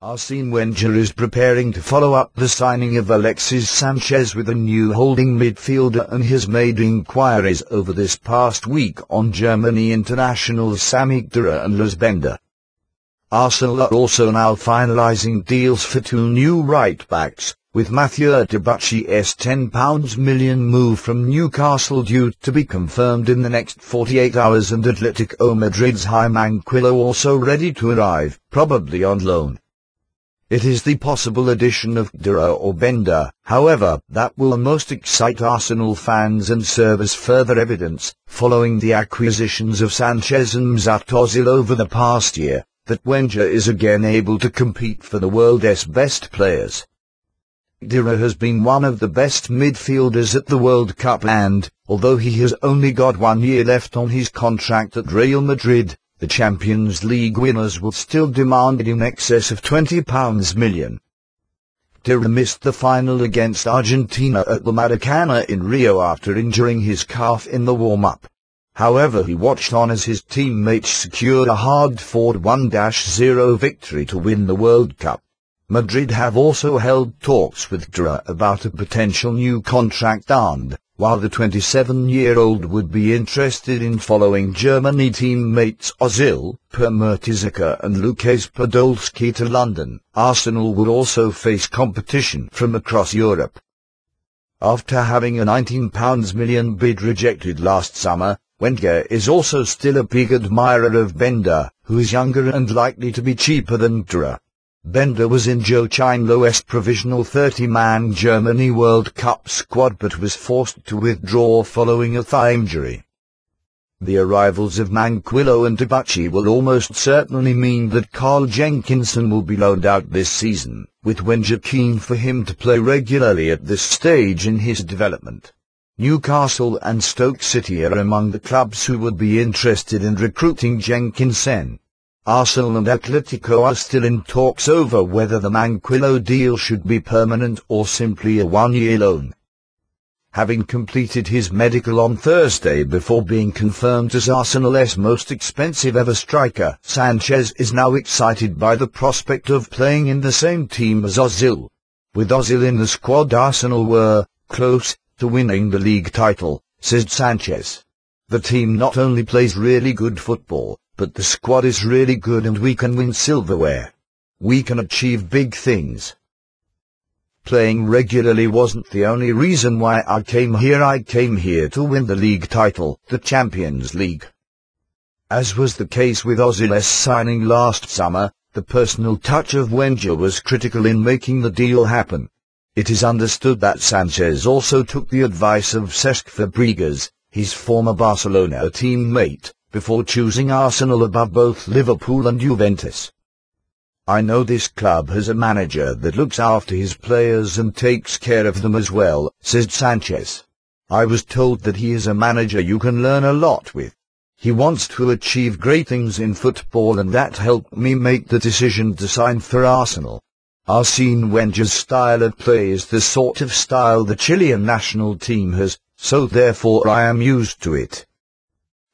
Arsène Wenger is preparing to follow up the signing of Alexis Sanchez with a new holding midfielder and has made inquiries over this past week on Germany internationals Sami Khedira and Lars. Arsenal are also now finalising deals for two new right-backs, with Mathieu Debuchy's £10 million move from Newcastle due to be confirmed in the next 48 hours and Atletico Madrid's Manquillo also ready to arrive, probably on loan. It is the possible addition of Khedira or Bender, however, that will most excite Arsenal fans and serve as further evidence, following the acquisitions of Sanchez and Mesut Ozil over the past year, that Wenger is again able to compete for the world's best players. Khedira has been one of the best midfielders at the World Cup and, although he has only got 1 year left on his contract at Real Madrid, the Champions League winners will still demand in excess of £20 million. Khedira missed the final against Argentina at the Maracanã in Rio after injuring his calf in the warm-up. However, he watched on as his teammates secured a hard-fought 1-0 victory to win the World Cup. Madrid have also held talks with Khedira about a potential new contract and, while the 27-year-old would be interested in following Germany teammates Ozil, Mertesacker and Lukas Podolski to London, Arsenal would also face competition from across Europe. After having a £19 million bid rejected last summer, Wenger is also still a big admirer of Bender, who is younger and likely to be cheaper than Khedira. Bender was in Joachim Löw's provisional 30-man Germany World Cup squad but was forced to withdraw following a thigh injury. The arrivals of Manquillo and Debuchy will almost certainly mean that Carl Jenkinson will be loaned out this season, with Wenger keen for him to play regularly at this stage in his development. Newcastle and Stoke City are among the clubs who would be interested in recruiting Jenkinson. Arsenal and Atletico are still in talks over whether the Manquillo deal should be permanent or simply a 1-year loan. Having completed his medical on Thursday before being confirmed as Arsenal's most expensive ever striker, Sanchez is now excited by the prospect of playing in the same team as Ozil. With Ozil in the squad, Arsenal were close to winning the league title, said Sanchez. The team not only plays really good football, but the squad is really good and we can win silverware. We can achieve big things. Playing regularly wasn't the only reason why I came here. I came here to win the league title, the Champions League. As was the case with Ozil's signing last summer, the personal touch of Wenger was critical in making the deal happen. It is understood that Sanchez also took the advice of Cesc Fabregas, his former Barcelona teammate, before choosing Arsenal above both Liverpool and Juventus. I know this club has a manager that looks after his players and takes care of them as well, said Sanchez. I was told that he is a manager you can learn a lot with. He wants to achieve great things in football and that helped me make the decision to sign for Arsenal. Arsène Wenger's style of play is the sort of style the Chilean national team has, so therefore I am used to it.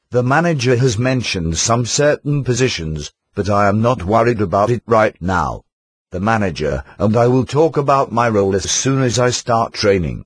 The manager has mentioned some certain positions, but I am not worried about it right now. The manager and I will talk about my role as soon as I start training.